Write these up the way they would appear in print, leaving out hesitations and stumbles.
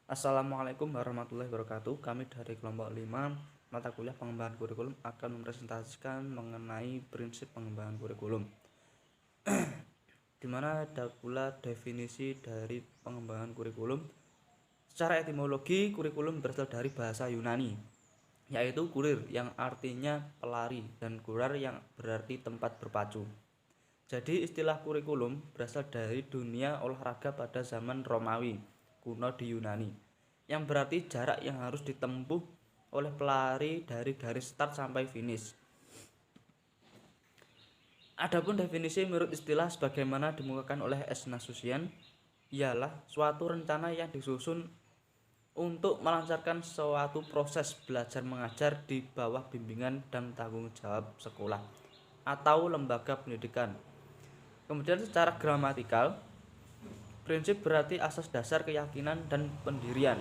Assalamualaikum warahmatullahi wabarakatuh. Kami dari kelompok 5 mata kuliah pengembangan kurikulum akan mempresentasikan mengenai prinsip pengembangan kurikulum, di mana ada pula definisi dari pengembangan kurikulum. Secara etimologi, kurikulum berasal dari bahasa Yunani, yaitu kurir yang artinya pelari dan kurar yang berarti tempat berpacu. Jadi istilah kurikulum berasal dari dunia olahraga pada zaman Romawi kuno di Yunani, yang berarti jarak yang harus ditempuh oleh pelari dari garis start sampai finish. Adapun definisi menurut istilah sebagaimana dimukakan oleh S. Nasution, ialah suatu rencana yang disusun untuk melancarkan suatu proses belajar mengajar di bawah bimbingan dan tanggung jawab sekolah atau lembaga pendidikan. Kemudian secara gramatikal, prinsip berarti asas dasar keyakinan dan pendirian.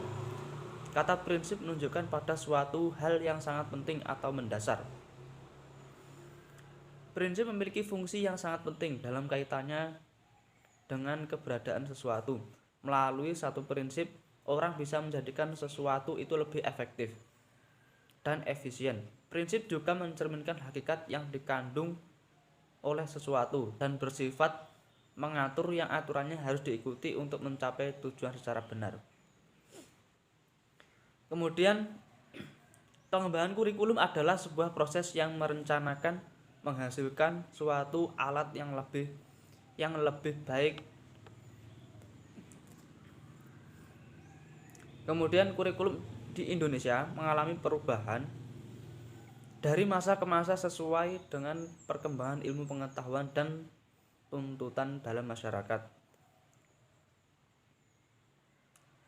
Kata prinsip menunjukkan pada suatu hal yang sangat penting atau mendasar. Prinsip memiliki fungsi yang sangat penting dalam kaitannya dengan keberadaan sesuatu. Melalui satu prinsip, orang bisa menjadikan sesuatu itu lebih efektif dan efisien. Prinsip juga mencerminkan hakikat yang dikandung oleh sesuatu dan bersifat mengatur yang aturannya harus diikuti untuk mencapai tujuan secara benar. Kemudian, pengembangan kurikulum adalah sebuah proses yang merencanakan menghasilkan suatu alat yang lebih baik. Kemudian kurikulum di Indonesia mengalami perubahan dari masa ke masa sesuai dengan perkembangan ilmu pengetahuan dan tuntutan dalam masyarakat.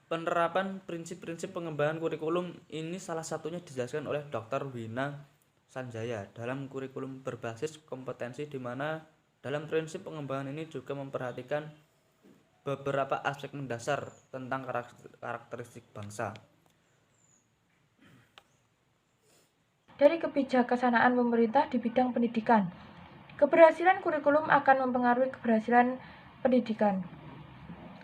Penerapan prinsip-prinsip pengembangan kurikulum ini salah satunya dijelaskan oleh Dr. Wina Sanjaya dalam kurikulum berbasis kompetensi, di mana dalam prinsip pengembangan ini juga memperhatikan beberapa aspek mendasar tentang karakteristik bangsa. Dari kebijaksanaan pemerintah di bidang pendidikan, keberhasilan kurikulum akan mempengaruhi keberhasilan pendidikan.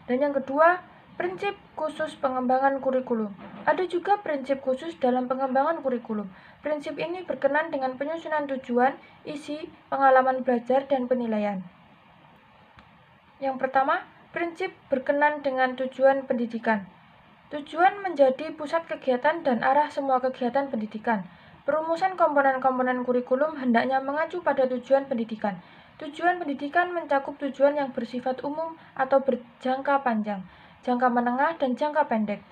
Dan yang kedua, prinsip khusus pengembangan kurikulum. Ada juga prinsip khusus dalam pengembangan kurikulum. Prinsip ini berkenan dengan penyusunan tujuan, isi, pengalaman belajar, dan penilaian. Yang pertama, prinsip berkenan dengan tujuan pendidikan. Tujuan menjadi pusat kegiatan dan arah semua kegiatan pendidikan. Perumusan komponen-komponen kurikulum hendaknya mengacu pada tujuan pendidikan. Tujuan pendidikan mencakup tujuan yang bersifat umum atau berjangka panjang, jangka menengah, dan jangka pendek.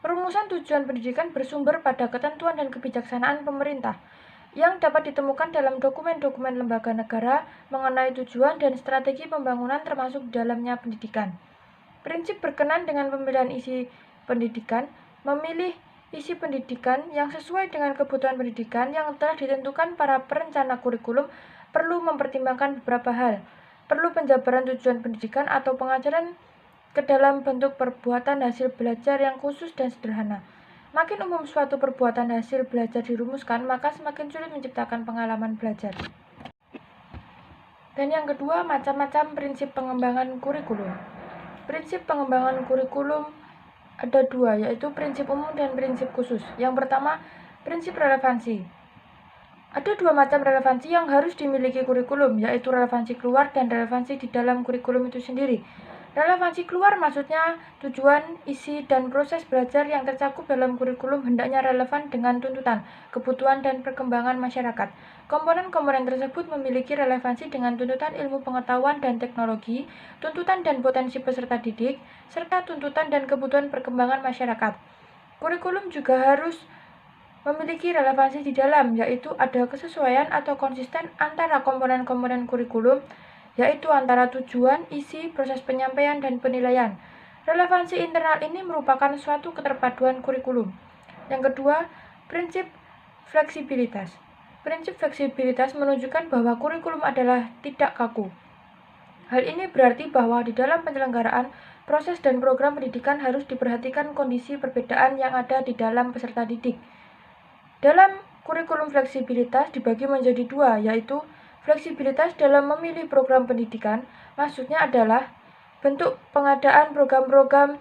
Perumusan tujuan pendidikan bersumber pada ketentuan dan kebijaksanaan pemerintah yang dapat ditemukan dalam dokumen-dokumen lembaga negara mengenai tujuan dan strategi pembangunan termasuk dalamnya pendidikan. Prinsip berkenan dengan pemilihan isi pendidikan, memilih isi pendidikan yang sesuai dengan kebutuhan pendidikan yang telah ditentukan para perencana kurikulum perlu mempertimbangkan beberapa hal. Perlu penjabaran tujuan pendidikan atau pengajaran ke dalam bentuk perbuatan hasil belajar yang khusus dan sederhana. Makin umum suatu perbuatan hasil belajar dirumuskan, maka semakin sulit menciptakan pengalaman belajar. Dan yang kedua, macam-macam prinsip pengembangan kurikulum. Prinsip pengembangan kurikulum ada dua, yaitu prinsip umum dan prinsip khusus. Yang pertama, prinsip relevansi. Ada dua macam relevansi yang harus dimiliki kurikulum, yaitu relevansi keluar dan relevansi di dalam kurikulum itu sendiri. Relevansi keluar maksudnya tujuan, isi, dan proses belajar yang tercakup dalam kurikulum hendaknya relevan dengan tuntutan, kebutuhan, dan perkembangan masyarakat. Komponen-komponen tersebut memiliki relevansi dengan tuntutan ilmu pengetahuan dan teknologi, tuntutan dan potensi peserta didik, serta tuntutan dan kebutuhan perkembangan masyarakat. Kurikulum juga harus memiliki relevansi di dalam, yaitu ada kesesuaian atau konsisten antara komponen-komponen kurikulum, yaitu antara tujuan, isi, proses penyampaian, dan penilaian. Relevansi internal ini merupakan suatu keterpaduan kurikulum. Yang kedua, prinsip fleksibilitas. Prinsip fleksibilitas menunjukkan bahwa kurikulum adalah tidak kaku. Hal ini berarti bahwa di dalam penyelenggaraan proses dan program pendidikan harus diperhatikan kondisi perbedaan yang ada di dalam peserta didik. Dalam kurikulum fleksibilitas dibagi menjadi dua, yaitu fleksibilitas dalam memilih program pendidikan, maksudnya adalah bentuk pengadaan program-program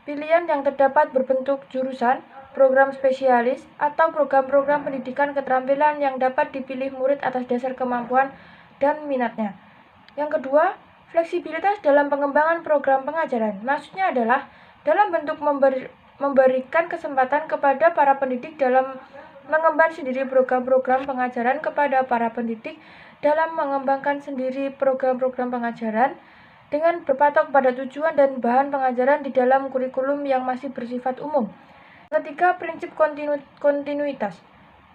pilihan yang terdapat berbentuk jurusan, program spesialis, atau program-program pendidikan keterampilan yang dapat dipilih murid atas dasar kemampuan dan minatnya. Yang kedua, fleksibilitas dalam pengembangan program pengajaran. Maksudnya adalah dalam bentuk memberikan kesempatan kepada para pendidik dalam mengemban sendiri program-program pengajaran kepada para pendidik dalam mengembangkan sendiri program-program pengajaran dengan berpatok pada tujuan dan bahan pengajaran di dalam kurikulum yang masih bersifat umum. Ketiga, prinsip kontinuitas.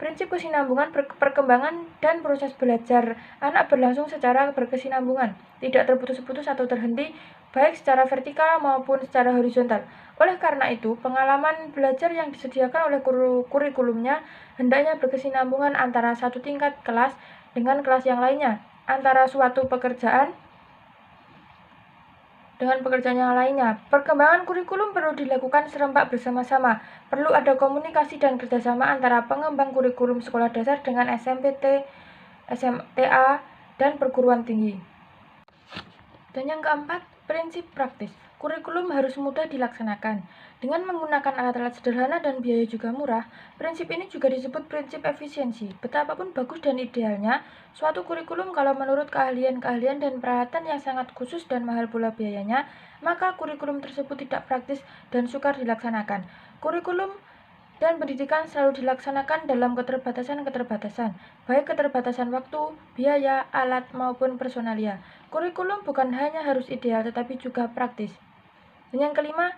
Prinsip kesinambungan perkembangan dan proses belajar anak berlangsung secara berkesinambungan, tidak terputus-putus atau terhenti, baik secara vertikal maupun secara horizontal. Oleh karena itu, pengalaman belajar yang disediakan oleh kurikulumnya hendaknya berkesinambungan antara satu tingkat kelas dengan kelas yang lainnya, antara suatu pekerjaan dengan pekerjaan yang lainnya. Perkembangan kurikulum perlu dilakukan serempak bersama-sama. Perlu ada komunikasi dan kerjasama antara pengembang kurikulum sekolah dasar dengan SMPT, SMTA, dan perguruan tinggi. Dan yang keempat, prinsip praktis. Kurikulum harus mudah dilaksanakan. Dengan menggunakan alat-alat sederhana dan biaya juga murah, prinsip ini juga disebut prinsip efisiensi. Betapapun bagus dan idealnya, suatu kurikulum kalau menurut keahlian-keahlian dan peralatan yang sangat khusus dan mahal pula biayanya, maka kurikulum tersebut tidak praktis dan sukar dilaksanakan. Kurikulum dan pendidikan selalu dilaksanakan dalam keterbatasan-keterbatasan, baik keterbatasan waktu, biaya, alat, maupun personalia. Kurikulum bukan hanya harus ideal, tetapi juga praktis. Dan yang kelima,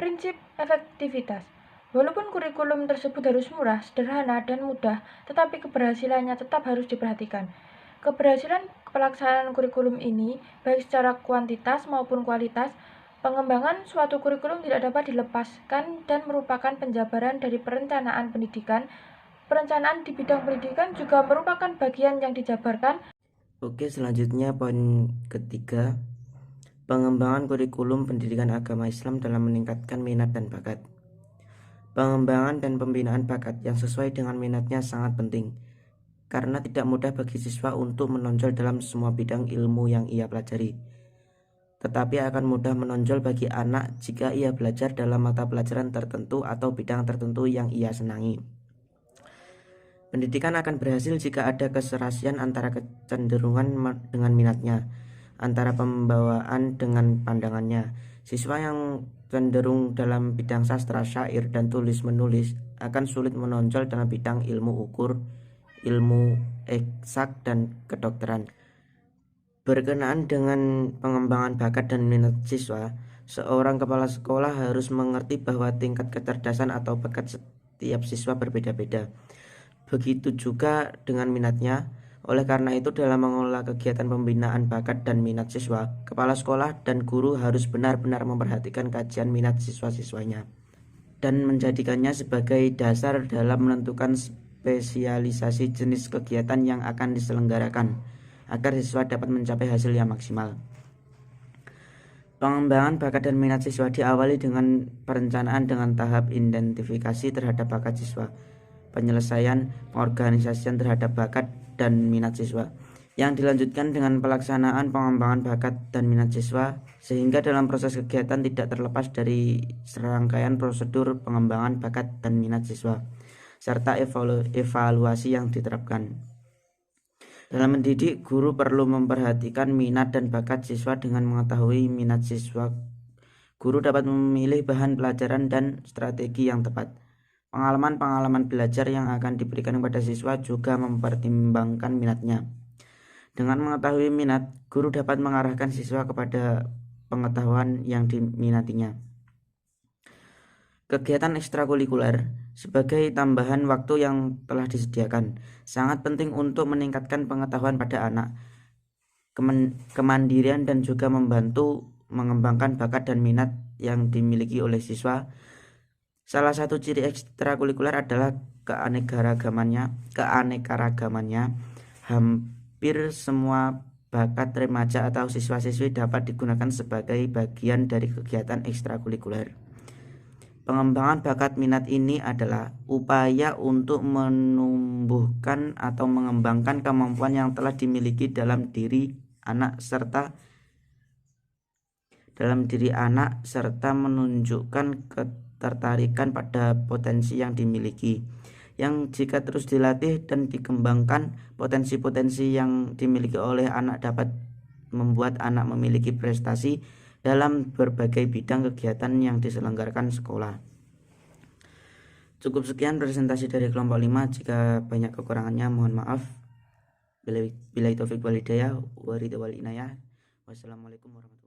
prinsip efektivitas. Walaupun kurikulum tersebut harus murah, sederhana, dan mudah, tetapi keberhasilannya tetap harus diperhatikan. Keberhasilan pelaksanaan kurikulum ini, baik secara kuantitas maupun kualitas, pengembangan suatu kurikulum tidak dapat dilepaskan dan merupakan penjabaran dari perencanaan pendidikan. Perencanaan di bidang pendidikan juga merupakan bagian yang dijabarkan. Oke, selanjutnya poin ketiga, pengembangan kurikulum pendidikan agama Islam dalam meningkatkan minat dan bakat. Pengembangan dan pembinaan bakat yang sesuai dengan minatnya sangat penting, karena tidak mudah bagi siswa untuk menonjol dalam semua bidang ilmu yang ia pelajari. Tetapi akan mudah menonjol bagi anak jika ia belajar dalam mata pelajaran tertentu atau bidang tertentu yang ia senangi. Pendidikan akan berhasil jika ada keserasian antara kecenderungan dengan minatnya, antara pembawaan dengan pandangannya. Siswa yang cenderung dalam bidang sastra, syair, dan tulis-menulis akan sulit menonjol dalam bidang ilmu ukur, ilmu eksak, dan kedokteran. Berkenaan dengan pengembangan bakat dan minat siswa, seorang kepala sekolah harus mengerti bahwa tingkat kecerdasan atau bakat setiap siswa berbeda-beda. Begitu juga dengan minatnya. Oleh karena itu, dalam mengelola kegiatan pembinaan bakat dan minat siswa, kepala sekolah dan guru harus benar-benar memperhatikan kajian minat siswa-siswanya dan menjadikannya sebagai dasar dalam menentukan spesialisasi jenis kegiatan yang akan diselenggarakan, agar siswa dapat mencapai hasil yang maksimal. Pengembangan bakat dan minat siswa diawali dengan perencanaan dengan tahap identifikasi terhadap bakat siswa, penyelesaian pengorganisasian terhadap bakat dan minat siswa, yang dilanjutkan dengan pelaksanaan pengembangan bakat dan minat siswa, sehingga dalam proses kegiatan tidak terlepas dari serangkaian prosedur pengembangan bakat dan minat siswa, serta evaluasi yang diterapkan. Dalam mendidik, guru perlu memperhatikan minat dan bakat siswa. Dengan mengetahui minat siswa, guru dapat memilih bahan pelajaran dan strategi yang tepat. Pengalaman-pengalaman belajar yang akan diberikan kepada siswa juga mempertimbangkan minatnya. Dengan mengetahui minat, guru dapat mengarahkan siswa kepada pengetahuan yang diminatinya. Kegiatan ekstrakurikuler sebagai tambahan waktu yang telah disediakan sangat penting untuk meningkatkan pengetahuan pada anak, kemandirian, dan juga membantu mengembangkan bakat dan minat yang dimiliki oleh siswa. Salah satu ciri ekstrakurikuler adalah keanekaragamannya. Hampir semua bakat remaja atau siswa-siswi dapat digunakan sebagai bagian dari kegiatan ekstrakurikuler. Pengembangan bakat minat ini adalah upaya untuk menumbuhkan atau mengembangkan kemampuan yang telah dimiliki dalam diri anak serta dalam diri anak serta menunjukkan ketertarikan pada potensi yang dimiliki, yang jika terus dilatih dan dikembangkan, potensi-potensi yang dimiliki oleh anak dapat membuat anak memiliki prestasi dalam berbagai bidang kegiatan yang diselenggarakan sekolah. Cukup sekian presentasi dari kelompok 5. Jika banyak kekurangannya mohon maaf. Billahi taufik wal hidayah. Wassalamualaikum warahmatullahi wabarakatuh.